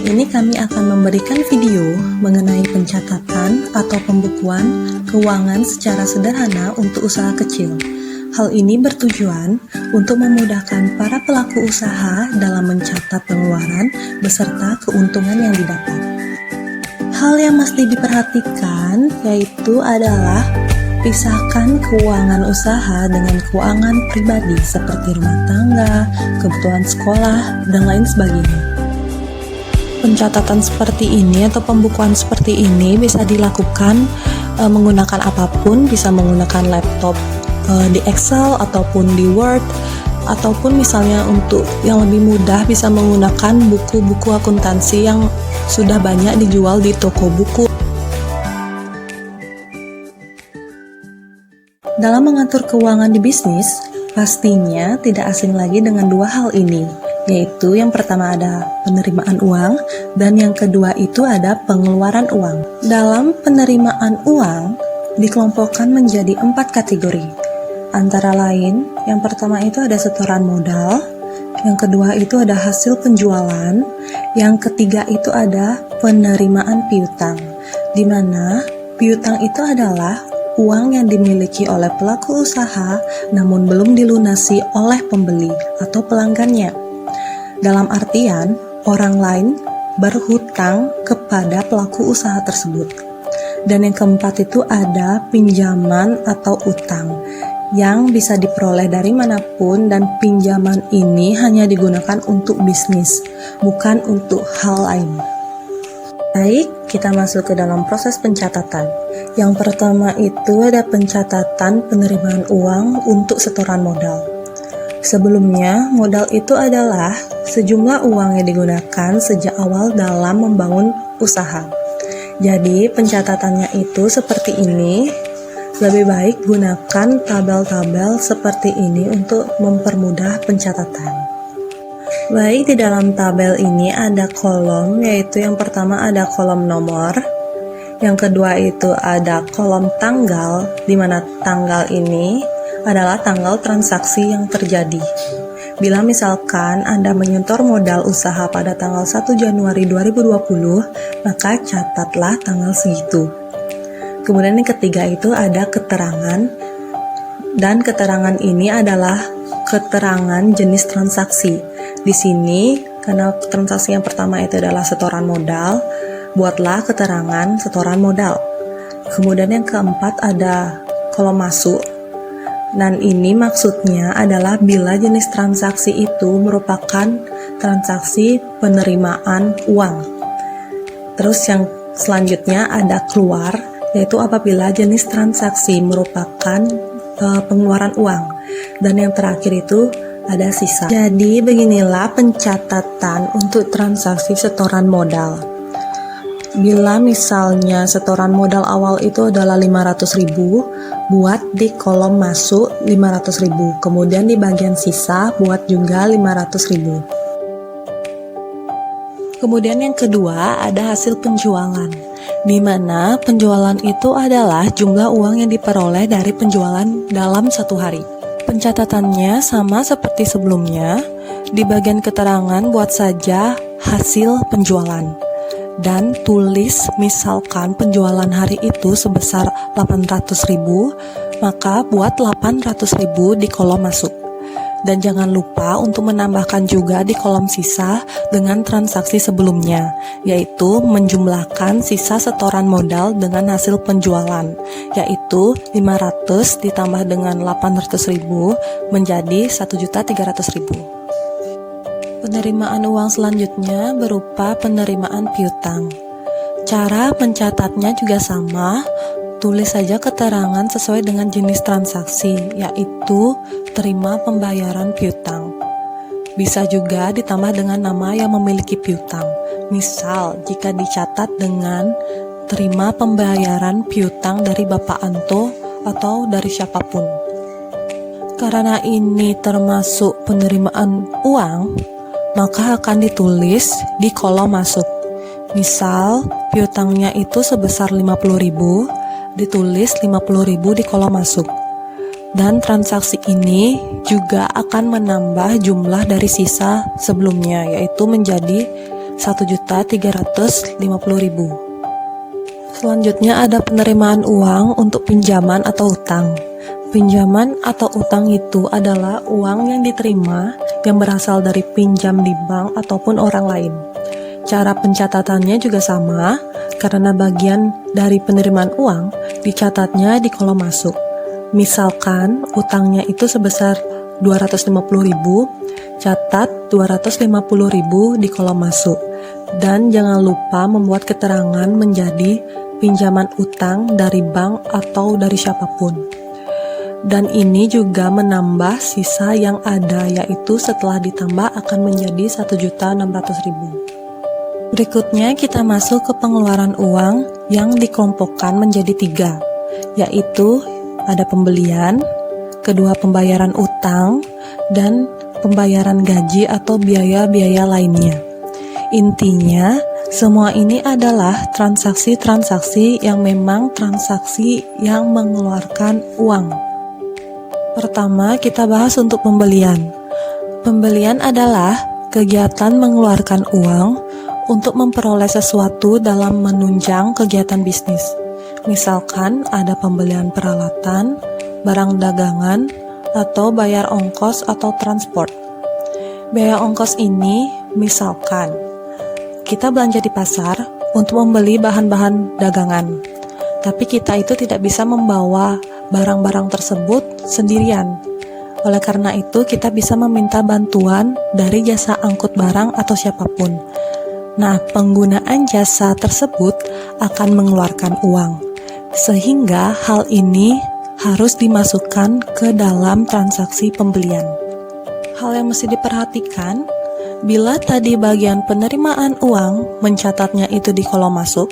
Kali ini kami akan memberikan video mengenai pencatatan atau pembukuan keuangan secara sederhana untuk usaha kecil. Hal ini bertujuan untuk memudahkan para pelaku usaha dalam mencatat pengeluaran beserta keuntungan yang didapat. Hal yang mesti diperhatikan yaitu adalah pisahkan keuangan usaha dengan keuangan pribadi seperti rumah tangga, kebutuhan sekolah, dan lain sebagainya. Pencatatan seperti ini atau pembukuan seperti ini bisa dilakukan menggunakan apapun, bisa menggunakan laptop di Excel ataupun di Word, ataupun misalnya untuk yang lebih mudah bisa menggunakan buku-buku akuntansi yang sudah banyak dijual di toko buku. Dalam mengatur keuangan di bisnis, pastinya tidak asing lagi dengan dua hal ini, yaitu yang pertama ada penerimaan uang dan yang kedua itu ada pengeluaran uang. Dalam penerimaan uang dikelompokkan menjadi 4 kategori. Antara lain, yang pertama itu ada setoran modal, yang kedua itu ada hasil penjualan, yang ketiga itu ada penerimaan piutang, di mana piutang itu adalah uang yang dimiliki oleh pelaku usaha namun belum dilunasi oleh pembeli atau pelanggannya. Dalam artian, orang lain berhutang kepada pelaku usaha tersebut. Dan yang keempat itu ada pinjaman atau utang yang bisa diperoleh dari manapun, dan pinjaman ini hanya digunakan untuk bisnis, bukan untuk hal lain. Baik, kita masuk ke dalam proses pencatatan. Yang pertama itu ada pencatatan penerimaan uang untuk setoran modal. Sebelumnya, modal itu adalah sejumlah uang yang digunakan sejak awal dalam membangun usaha. Jadi, pencatatannya itu seperti ini. Lebih baik gunakan tabel-tabel seperti ini untuk mempermudah pencatatan. Baik, di dalam tabel ini ada kolom, yaitu yang pertama ada kolom nomor, yang kedua itu ada kolom tanggal, di mana tanggal ini adalah tanggal transaksi yang terjadi. Bila misalkan Anda menyetor modal usaha pada tanggal 1 Januari 2020, maka catatlah tanggal segitu. Kemudian yang ketiga itu ada keterangan, dan keterangan ini adalah keterangan jenis transaksi. Di sini, karena transaksi yang pertama itu adalah setoran modal, buatlah keterangan setoran modal. Kemudian yang keempat ada kolom masuk, dan ini maksudnya adalah bila jenis transaksi itu merupakan transaksi penerimaan uang. Terus yang selanjutnya ada keluar, yaitu apabila jenis transaksi merupakan pengeluaran uang. Dan yang terakhir itu ada sisa. Jadi beginilah pencatatan untuk transaksi setoran modal. Bila misalnya setoran modal awal itu adalah 500.000, buat di kolom masuk 500.000. Kemudian di bagian sisa buat juga 500.000. Kemudian yang kedua ada hasil penjualan, di mana penjualan itu adalah jumlah uang yang diperoleh dari penjualan dalam satu hari. Pencatatannya sama seperti sebelumnya. Di bagian keterangan buat saja hasil penjualan. Dan tulis misalkan penjualan hari itu sebesar 800.000, maka buat 800.000 di kolom masuk. Dan jangan lupa untuk menambahkan juga di kolom sisa dengan transaksi sebelumnya, yaitu menjumlahkan sisa setoran modal dengan hasil penjualan, yaitu 500 ditambah dengan 800.000 menjadi 1.300.000. Penerimaan uang selanjutnya berupa penerimaan piutang. Cara mencatatnya juga sama, tulis saja keterangan sesuai dengan jenis transaksi, yaitu terima pembayaran piutang. Bisa juga ditambah dengan nama yang memiliki piutang. Misal, jika dicatat dengan terima pembayaran piutang dari Bapak Anto atau dari siapapun. Karena ini termasuk penerimaan uang, maka akan ditulis di kolom masuk. Misal, piutangnya itu sebesar 50.000, ditulis 50.000 di kolom masuk. Dan transaksi ini juga akan menambah jumlah dari sisa sebelumnya, yaitu menjadi 1.350.000. Selanjutnya ada penerimaan uang untuk pinjaman atau utang. Pinjaman atau utang itu adalah uang yang diterima yang berasal dari pinjam di bank ataupun orang lain. Cara pencatatannya juga sama, karena bagian dari penerimaan uang dicatatnya di kolom masuk. Misalkan utangnya itu sebesar 250.000, catat 250.000 di kolom masuk. Dan jangan lupa membuat keterangan menjadi pinjaman utang dari bank atau dari siapapun. Dan ini juga menambah sisa yang ada, yaitu setelah ditambah akan menjadi 1.600.000. Berikutnya kita masuk ke pengeluaran uang yang dikelompokkan menjadi 3, yaitu ada pembelian, kedua pembayaran utang, dan pembayaran gaji atau biaya-biaya lainnya. Intinya, semua ini adalah transaksi-transaksi yang memang transaksi yang mengeluarkan uang. Pertama, kita bahas untuk pembelian. Pembelian adalah kegiatan mengeluarkan uang untuk memperoleh sesuatu dalam menunjang kegiatan bisnis. Misalkan ada pembelian peralatan, barang dagangan, atau bayar ongkos atau transport. Biaya ongkos ini misalkan kita belanja di pasar untuk membeli bahan-bahan dagangan, tapi kita itu tidak bisa membawa barang-barang tersebut sendirian. Oleh karena itu, kita bisa meminta bantuan dari jasa angkut barang atau siapapun. Nah, penggunaan jasa tersebut akan mengeluarkan uang, sehingga hal ini harus dimasukkan ke dalam transaksi pembelian. Hal yang mesti diperhatikan, bila tadi bagian penerimaan uang mencatatnya itu di kolom masuk,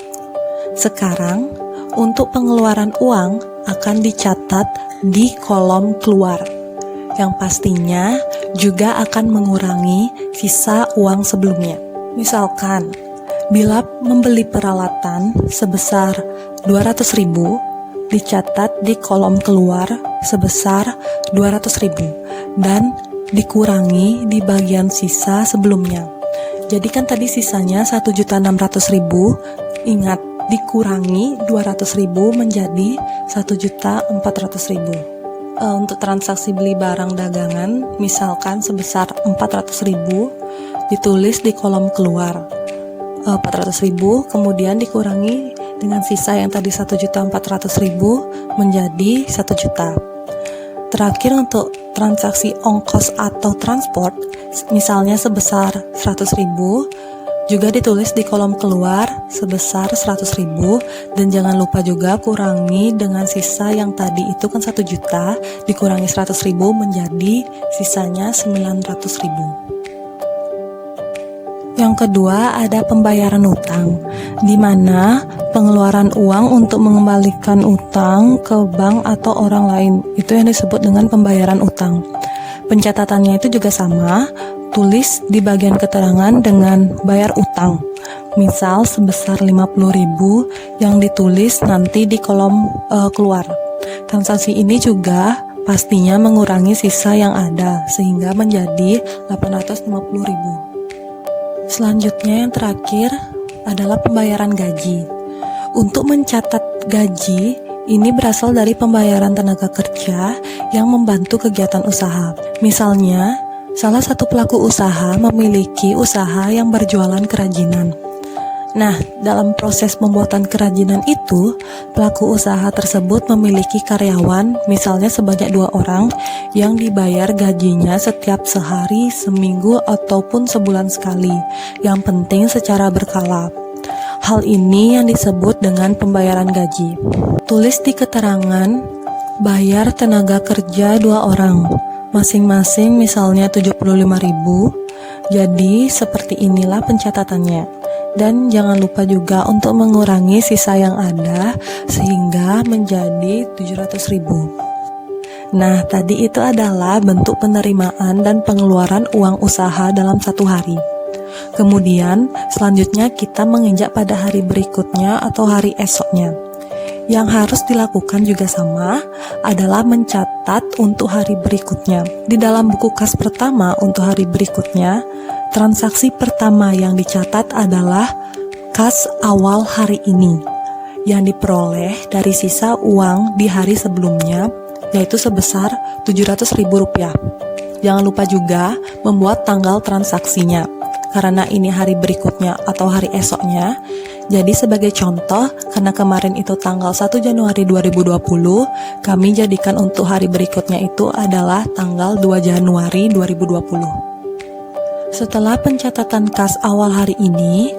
sekarang untuk pengeluaran uang akan dicatat di kolom keluar, yang pastinya juga akan mengurangi sisa uang sebelumnya. Misalkan, bila membeli peralatan sebesar 200.000, dicatat di kolom keluar sebesar 200.000 dan dikurangi di bagian sisa sebelumnya. Jadi kan tadi sisanya 1.600.000, ingat dikurangi 200.000 menjadi 1.400.000. Untuk transaksi beli barang dagangan misalkan sebesar 400.000, ditulis di kolom keluar 400.000, kemudian dikurangi dengan sisa yang tadi 1.400.000 menjadi 1 juta. Terakhir untuk transaksi ongkos atau transport, misalnya sebesar 100.000, juga ditulis di kolom keluar sebesar 100.000, dan jangan lupa juga kurangi dengan sisa yang tadi itu kan 1 juta, dikurangi 100.000 menjadi sisanya 900.000. Yang kedua ada pembayaran utang, di mana pengeluaran uang untuk mengembalikan utang ke bank atau orang lain, itu yang disebut dengan pembayaran utang. Pencatatannya itu juga sama, tulis di bagian keterangan dengan bayar utang. Misal sebesar 50.000 yang ditulis nanti di kolom keluar. Transaksi ini juga pastinya mengurangi sisa yang ada, sehingga menjadi 850.000. Selanjutnya yang terakhir adalah pembayaran gaji. Untuk mencatat gaji, ini berasal dari pembayaran tenaga kerja yang membantu kegiatan usaha. Misalnya, salah satu pelaku usaha memiliki usaha yang berjualan kerajinan. Nah, dalam proses pembuatan kerajinan itu, pelaku usaha tersebut memiliki karyawan, misalnya sebanyak 2 orang, yang dibayar gajinya setiap sehari, seminggu, ataupun sebulan sekali. Yang penting secara berkala. Hal ini yang disebut dengan pembayaran gaji. Tulis di keterangan, bayar tenaga kerja 2 orang, masing-masing misalnya 75.000. Jadi seperti inilah pencatatannya. Dan jangan lupa juga untuk mengurangi sisa yang ada sehingga menjadi 700.000. Nah, tadi itu adalah bentuk penerimaan dan pengeluaran uang usaha dalam satu hari. Kemudian, selanjutnya kita menginjak pada hari berikutnya atau hari esoknya. Yang harus dilakukan juga sama, adalah mencatat untuk hari berikutnya. Di dalam buku kas pertama untuk hari berikutnya, transaksi pertama yang dicatat adalah kas awal hari ini yang diperoleh dari sisa uang di hari sebelumnya, yaitu sebesar Rp700.000. Jangan lupa juga membuat tanggal transaksinya, karena ini hari berikutnya atau hari esoknya. Jadi sebagai contoh, karena kemarin itu tanggal 1 Januari 2020, kami jadikan untuk hari berikutnya itu adalah tanggal 2 Januari 2020. Setelah pencatatan kas awal hari ini,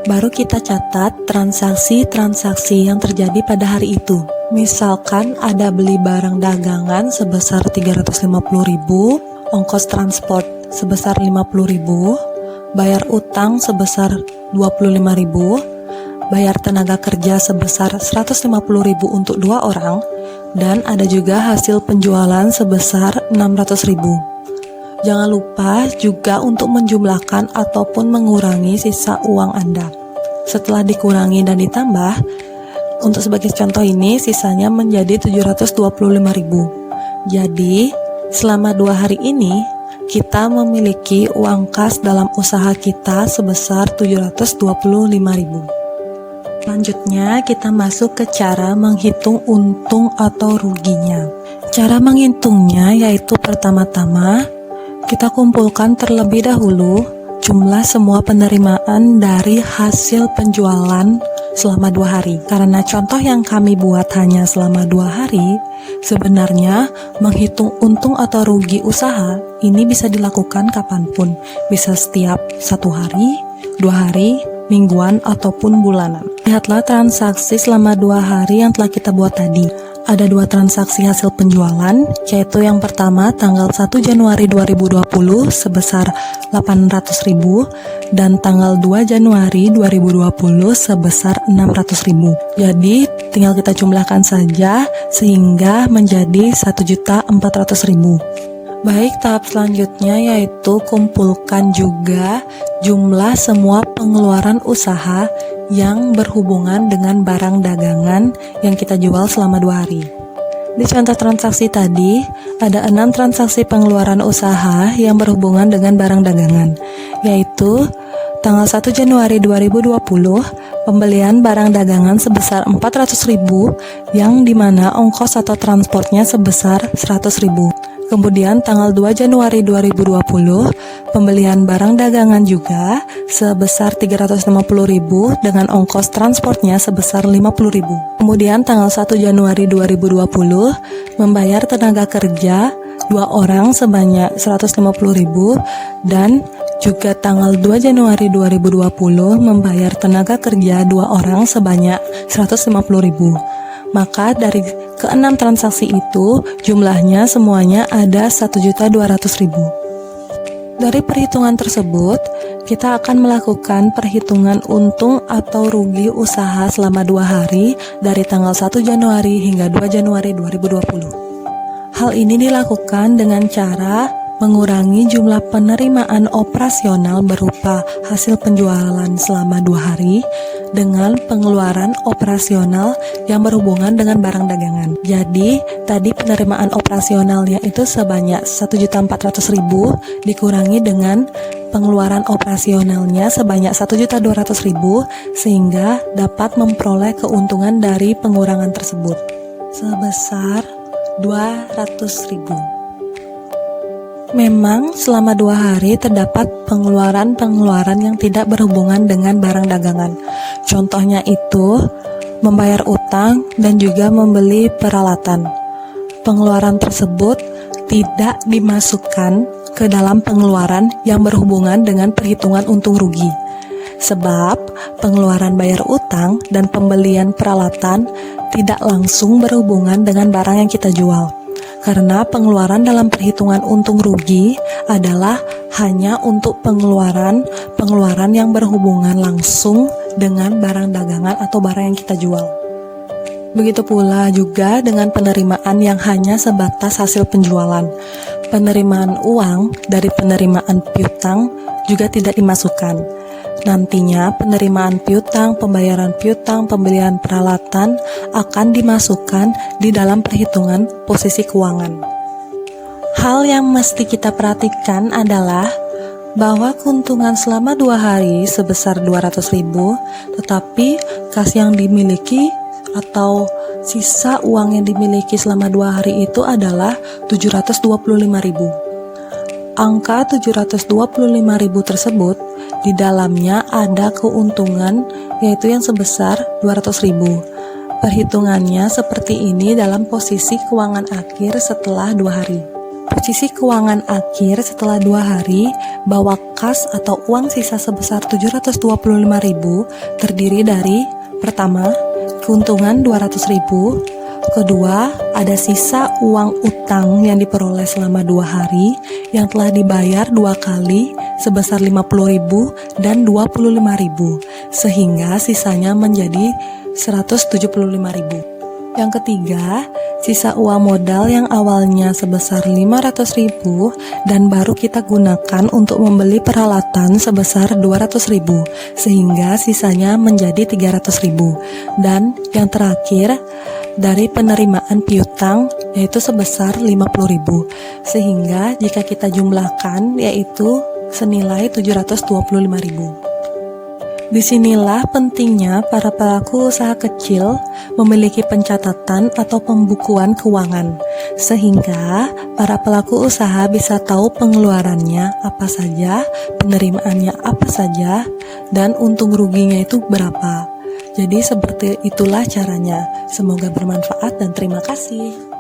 baru kita catat transaksi-transaksi yang terjadi pada hari itu. Misalkan ada beli barang dagangan sebesar Rp350.000, ongkos transport sebesar Rp50.000, bayar utang sebesar Rp25.000, bayar tenaga kerja sebesar Rp150.000 untuk 2 orang, dan ada juga hasil penjualan sebesar Rp600.000. Jangan lupa juga untuk menjumlahkan ataupun mengurangi sisa uang Anda. Setelah dikurangi dan ditambah, untuk sebagai contoh ini sisanya menjadi Rp725.000. Jadi, selama 2 hari ini, kita memiliki uang kas dalam usaha kita sebesar Rp725.000. Selanjutnya, kita masuk ke cara menghitung untung atau ruginya. Cara menghitungnya yaitu pertama-tama, kita kumpulkan terlebih dahulu jumlah semua penerimaan dari hasil penjualan selama 2 hari. Karena contoh yang kami buat hanya selama 2 hari, sebenarnya menghitung untung atau rugi usaha ini bisa dilakukan kapanpun. Bisa setiap 1 hari, 2 hari, mingguan, ataupun bulanan. Lihatlah transaksi selama 2 hari yang telah kita buat tadi. Ada 2 transaksi hasil penjualan, yaitu yang pertama tanggal 1 Januari 2020 sebesar Rp800.000 dan tanggal 2 Januari 2020 sebesar Rp600.000. Jadi tinggal kita jumlahkan saja sehingga menjadi Rp1.400.000. Baik, tahap selanjutnya yaitu kumpulkan juga jumlah semua pengeluaran usaha yang berhubungan dengan barang dagangan yang kita jual selama 2 hari. Di contoh transaksi tadi, ada 6 transaksi pengeluaran usaha yang berhubungan dengan barang dagangan, yaitu tanggal 1 Januari 2020, pembelian barang dagangan sebesar Rp400.000 yang dimana ongkos atau transportnya sebesar Rp100.000. Kemudian tanggal 2 Januari 2020, pembelian barang dagangan juga sebesar Rp350.000 dengan ongkos transportnya sebesar Rp50.000. Kemudian tanggal 1 Januari 2020, membayar tenaga kerja 2 orang sebanyak Rp150.000 dan juga tanggal 2 Januari 2020 membayar tenaga kerja 2 orang sebanyak Rp150.000. Maka dari ke-6 transaksi itu jumlahnya semuanya ada Rp1.200.000. Dari perhitungan tersebut, kita akan melakukan perhitungan untung atau rugi usaha selama 2 hari dari tanggal 1 Januari hingga 2 Januari 2020. Hal ini dilakukan dengan cara mengurangi jumlah penerimaan operasional berupa hasil penjualan selama 2 hari dengan pengeluaran operasional yang berhubungan dengan barang dagangan. Jadi, tadi penerimaan operasionalnya itu sebanyak Rp1.400.000 dikurangi dengan pengeluaran operasionalnya sebanyak Rp1.200.000 sehingga dapat memperoleh keuntungan dari pengurangan tersebut sebesar Rp200.000. Memang selama 2 hari terdapat pengeluaran-pengeluaran yang tidak berhubungan dengan barang dagangan. Contohnya itu membayar utang dan juga membeli peralatan. Pengeluaran tersebut tidak dimasukkan ke dalam pengeluaran yang berhubungan dengan perhitungan untung rugi. Sebab pengeluaran bayar utang dan pembelian peralatan tidak langsung berhubungan dengan barang yang kita jual. Karena pengeluaran dalam perhitungan untung rugi adalah hanya untuk pengeluaran yang berhubungan langsung dengan barang dagangan atau barang yang kita jual. Begitu pula juga dengan penerimaan yang hanya sebatas hasil penjualan. Penerimaan uang dari penerimaan piutang juga tidak dimasukkan. Nantinya penerimaan piutang, pembayaran piutang, pembelian peralatan akan dimasukkan di dalam perhitungan posisi keuangan. Hal yang mesti kita perhatikan adalah bahwa keuntungan selama 2 hari sebesar 200.000, tetapi kas yang dimiliki atau sisa uang yang dimiliki selama 2 hari itu adalah 725.000. Angka 725.000 tersebut di dalamnya ada keuntungan yaitu yang sebesar 200.000. Perhitungannya seperti ini dalam posisi keuangan akhir setelah 2 hari. Posisi keuangan akhir setelah 2 hari bahwa kas atau uang sisa sebesar 725.000 terdiri dari pertama, keuntungan 200.000, kedua, ada sisa uang utang yang diperoleh selama 2 hari yang telah dibayar 2 kali sebesar 50.000 dan 25.000 sehingga sisanya menjadi 175.000. Yang ketiga, sisa uang modal yang awalnya sebesar 500.000 dan baru kita gunakan untuk membeli peralatan sebesar 200.000 sehingga sisanya menjadi 300.000. Dan yang terakhir, dari penerimaan piutang yaitu sebesar 50.000 sehingga jika kita jumlahkan yaitu senilai 725.000. Disinilah pentingnya para pelaku usaha kecil memiliki pencatatan atau pembukuan keuangan, sehingga para pelaku usaha bisa tahu pengeluarannya apa saja, penerimaannya apa saja, dan untung ruginya itu berapa. Jadi seperti itulah caranya. Semoga bermanfaat dan terima kasih.